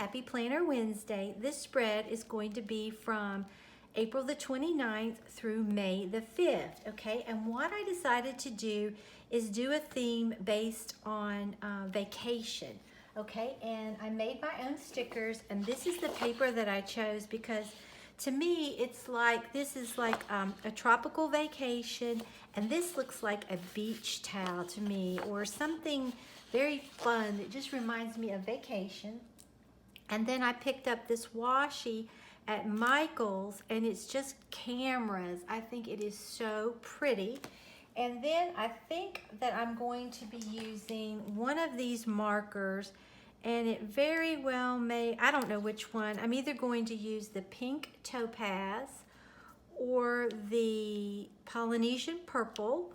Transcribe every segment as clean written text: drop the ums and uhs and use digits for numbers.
Happy Planner Wednesday. This spread is going to be from April the 29th through May the 5th, okay? And what I decided to do is do a theme based on vacation, okay? And I made my own stickers, and this is the paper that I chose because to me, it's like, this is like a tropical vacation, and this looks like a beach towel to me, or something very fun. It just reminds me of vacation. And then I picked up this washi at Michael's, and it's just cameras. I think it is so pretty. And then I think that I'm going to be using one of these markers, and it very well may, I don't know which one. I'm either going to use the pink topaz or the Polynesian purple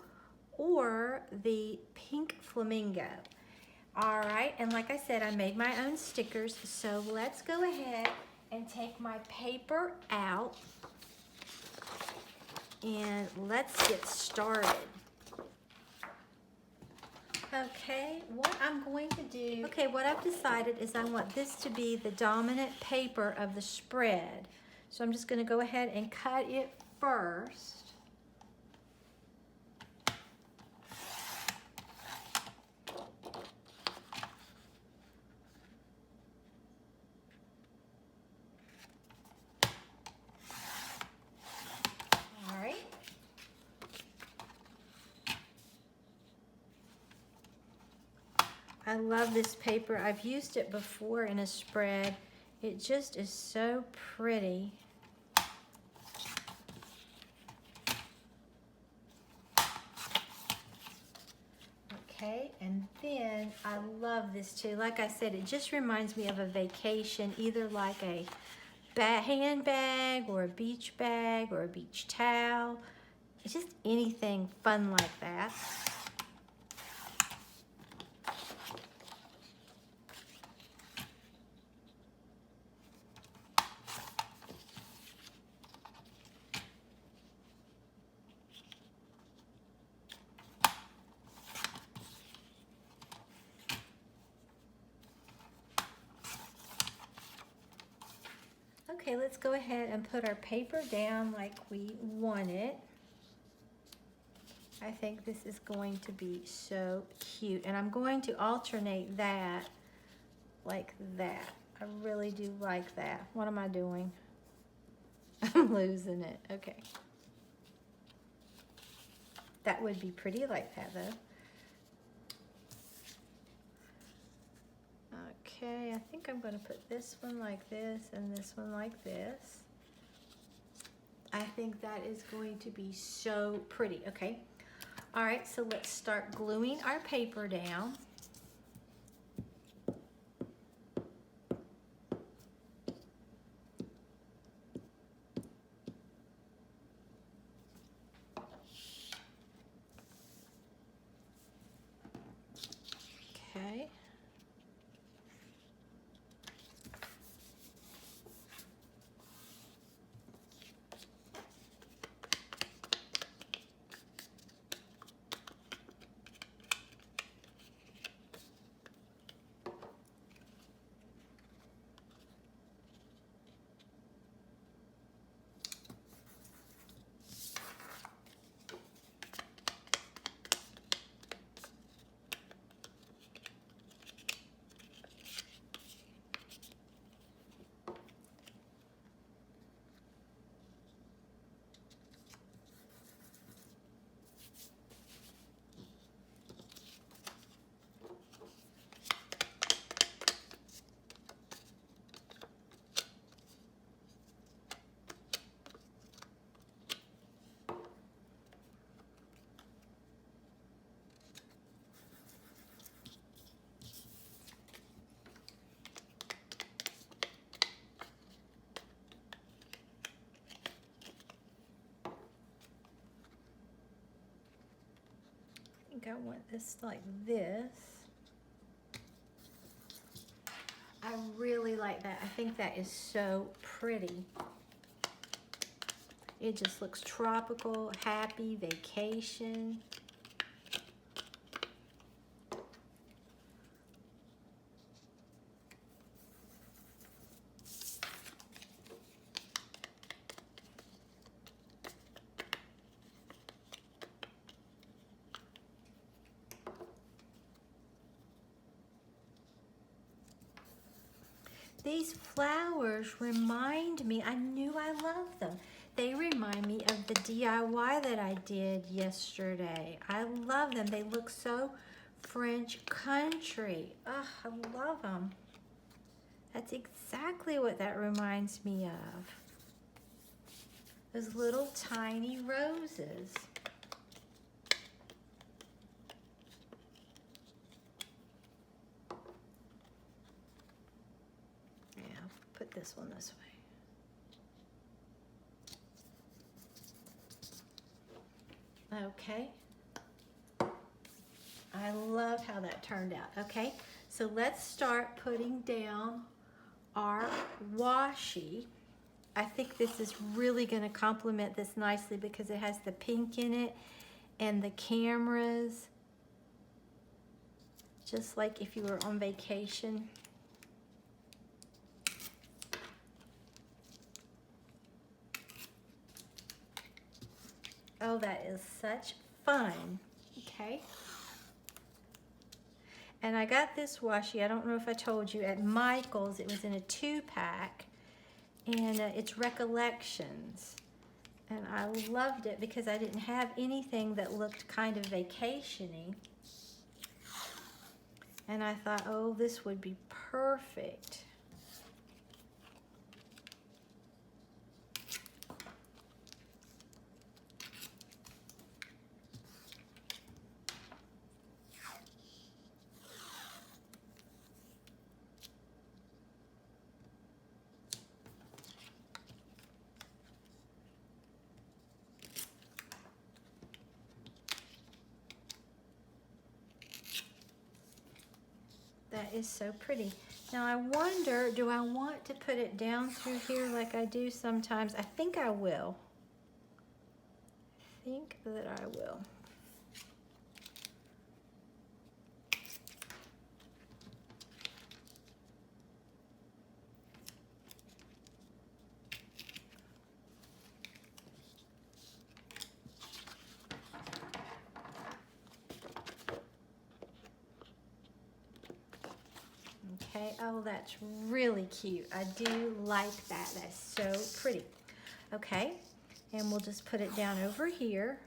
or the pink flamingo. All right, and like I said, I made my own stickers, so let's go ahead and take my paper out and let's get started. Okay, what I'm going to do, what I've decided is I want this to be the dominant paper of the spread. So I'm just gonna go ahead and cut it first. I love this paper. I've used it before in a spread. It just is so pretty. Okay, and then I love this too. Like I said, it just reminds me of a vacation, either like a handbag or a beach bag or a beach towel. It's just anything fun like that. Okay, let's go ahead and put our paper down like we want it. I think this is going to be so cute. And I'm going to alternate that like that. I really do like that. What am I doing? I'm losing it. Okay. That would be pretty like that though. Okay, I think I'm going to put this one like this and this one like this. I think that is going to be so pretty. Okay. All right, so let's start gluing our paper down. Okay. I think I want this like this. I really like that. I think that is so pretty. It just looks tropical, happy, vacation. These flowers remind me, I knew I loved them. They remind me of the DIY that I did yesterday. I love them. They look so French country. Oh, I love them. That's exactly what that reminds me of. Those little tiny roses. Yeah, I'll put this one this way. Okay. I love how that turned out. Okay, so let's start putting down our washi. I think this is really going to complement this nicely because it has the pink in it and the cameras, just like if you were on vacation. Oh, that is such fun. Okay. And I got this washi, I don't know if I told you, at Michael's. It was in a 2-pack, and it's Recollections. And I loved it because I didn't have anything that looked kind of vacation-y. And I thought, oh, this would be perfect. That is so pretty. Now I wonder, do I want to put it down through here like I do sometimes? I think I will. I think that I will. Okay, oh, that's really cute. I do like that. That's so pretty. Okay, and we'll just put it down over here.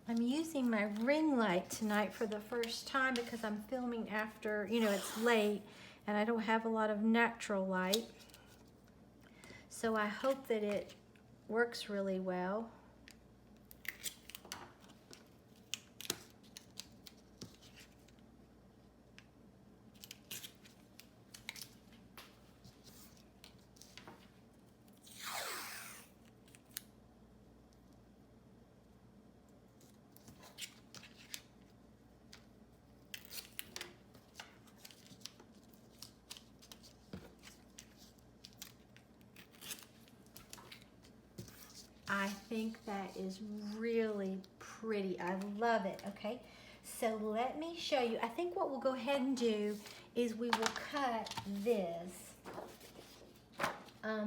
I'm using my ring light tonight for the first time because I'm filming after, you know, it's late and I don't have a lot of natural light. So I hope that it works really well. I think that is really pretty. I love it, okay? So let me show you. I think what we'll go ahead and do is we will cut this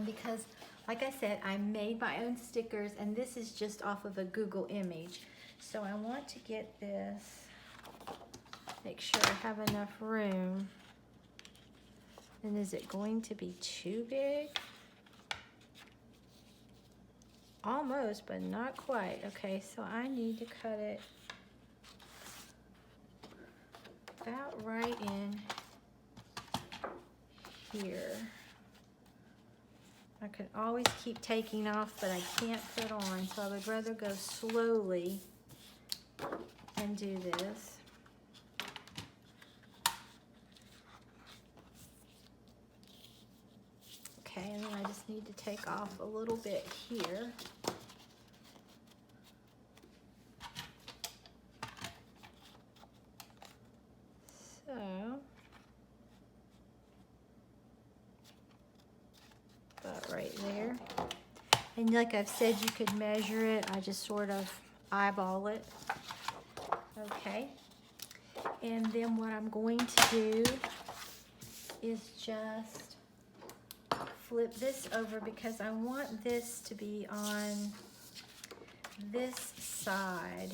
because, like I said, I made my own stickers, and this is just off of a Google image. So I want to get this, make sure I have enough room. And is it going to be too big? Almost, but not quite. Okay, so I need to cut it about right in here. I could always keep taking off, but I can't put on, so I would rather go slowly and do this. Okay, and then I just need to take off a little bit here. So, about right there. And like I've said, you could measure it. I just sort of eyeball it. Okay. And then what I'm going to do is just flip this over because I want this to be on this side.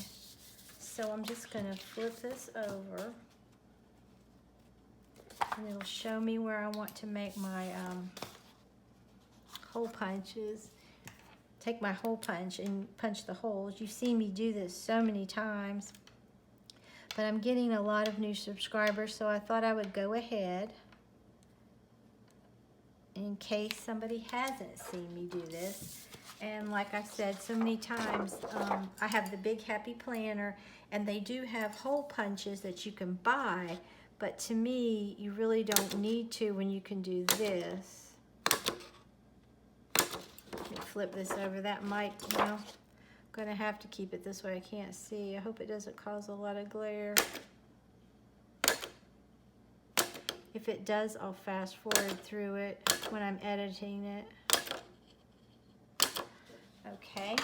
So I'm just going to flip this over. And it'll show me where I want to make my hole punches. Take my hole punch and punch the holes. You've seen me do this so many times. But I'm getting a lot of new subscribers, so I thought I would go ahead in case somebody hasn't seen me do this. And like I said so many times, I have the Big Happy Planner, and they do have hole punches that you can buy, but to me, you really don't need to when you can do this. Let me flip this over. That might, I'm gonna have to keep it this way. I can't see. I hope it doesn't cause a lot of glare. If it does, I'll fast forward through it when I'm editing it. Okay,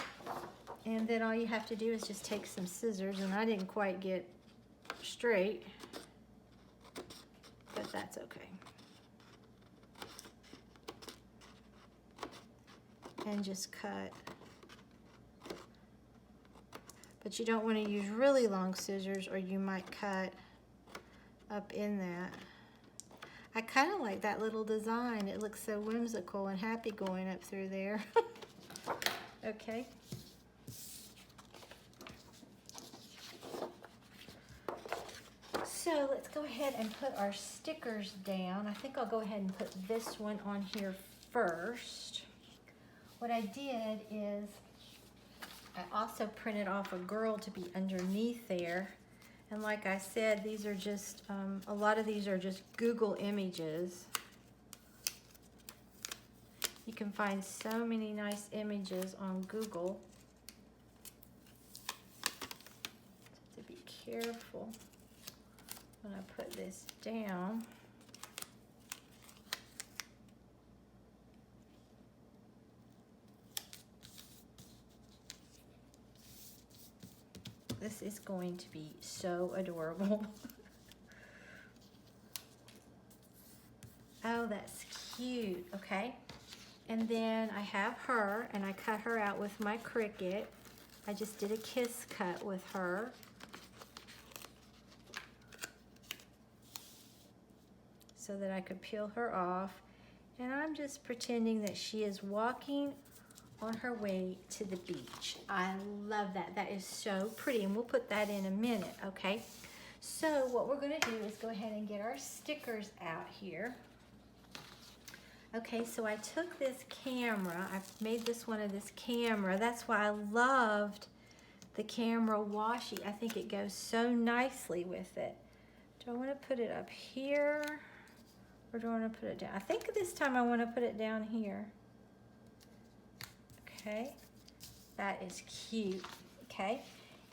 and then all you have to do is just take some scissors, and I didn't quite get straight, but that's okay. And just cut. But you don't want to use really long scissors or you might cut up in that. I kind of like that little design. It looks so whimsical and happy going up through there. Okay. So let's go ahead and put our stickers down. I think I'll go ahead and put this one on here first. What I did is I also printed off a girl to be underneath there. And like I said, these are just, a lot of these are just Google images. You can find so many nice images on Google. So to be careful when I put this down. This is going to be so adorable. Oh, that's cute. Okay. And then I have her, and I cut her out with my Cricut. I just did a kiss cut with her. So that I could peel her off. And I'm just pretending that she is walking on her way to the beach. I love that. That is so pretty, and we'll put that in a minute, okay? So what we're gonna do is go ahead and get our stickers out here. Okay, so I took this camera. I made this one of this camera. That's why I loved the camera washi. I think it goes so nicely with it. Do I wanna put it up here, or do I wanna put it down? I think this time I wanna put it down here. Okay, that is cute. Okay,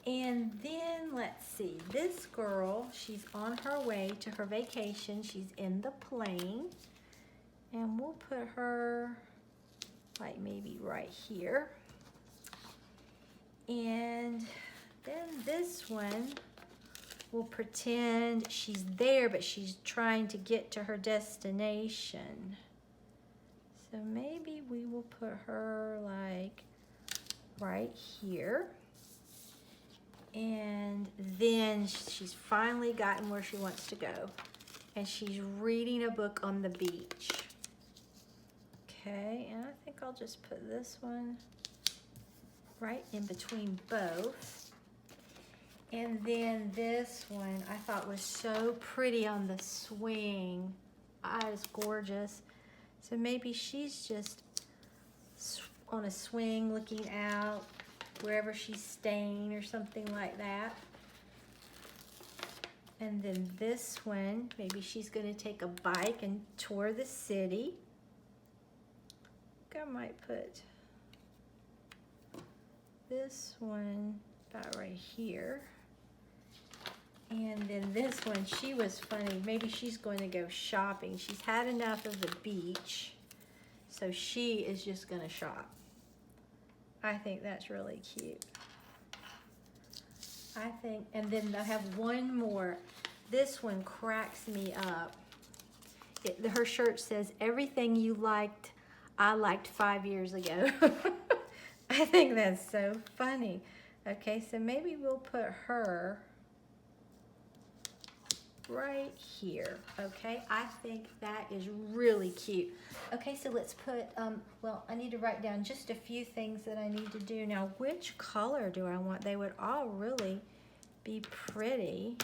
and then let's see, this girl, she's on her way to her vacation. She's in the plane, and we'll put her like maybe right here. And then this one, we'll pretend she's there, but she's trying to get to her destination. So maybe we will put her like right here. And then she's finally gotten where she wants to go. And she's reading a book on the beach. Okay, and I think I'll just put this one right in between both. And then this one I thought was so pretty on the swing. Ah, it's gorgeous. So maybe she's just on a swing looking out wherever she's staying or something like that. And then this one, maybe she's going to take a bike and tour the city. I might put this one about right here. And then this one, she was funny. Maybe she's going to go shopping. She's had enough of the beach, so she is just going to shop. I think that's really cute. I think, and then I have one more. This one cracks me up. Her shirt says, "Everything you liked, I liked 5 years ago." I think that's so funny. Okay, so maybe we'll put her right here. Okay, I think that is really cute. Okay, so let's put, well, I need to write down just a few things that I need to do. Now, which color do I want? They would all really be pretty,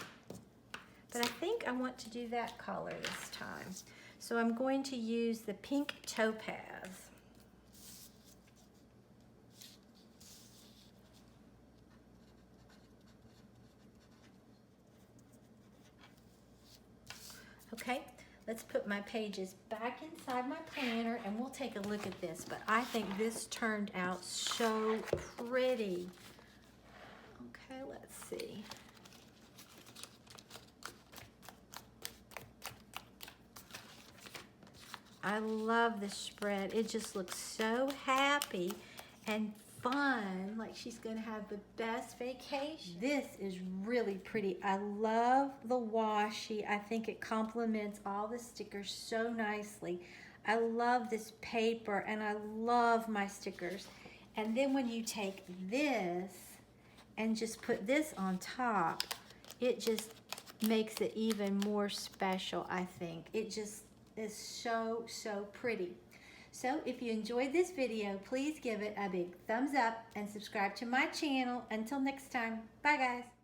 but I think I want to do that color this time. So I'm going to use the pink topaz. Okay, let's put my pages back inside my planner and we'll take a look at this. But I think this turned out so pretty. Okay, let's see. I love this spread. It just looks so happy and fun, like she's gonna have the best vacation. This is really pretty. I love the washi. I think it complements all the stickers so nicely. I love this paper and I love my stickers. And then when you take this and just put this on top, it just makes it even more special, I think. It just is so, so pretty. So if you enjoyed this video, please give it a big thumbs up and subscribe to my channel. Until next time, bye guys.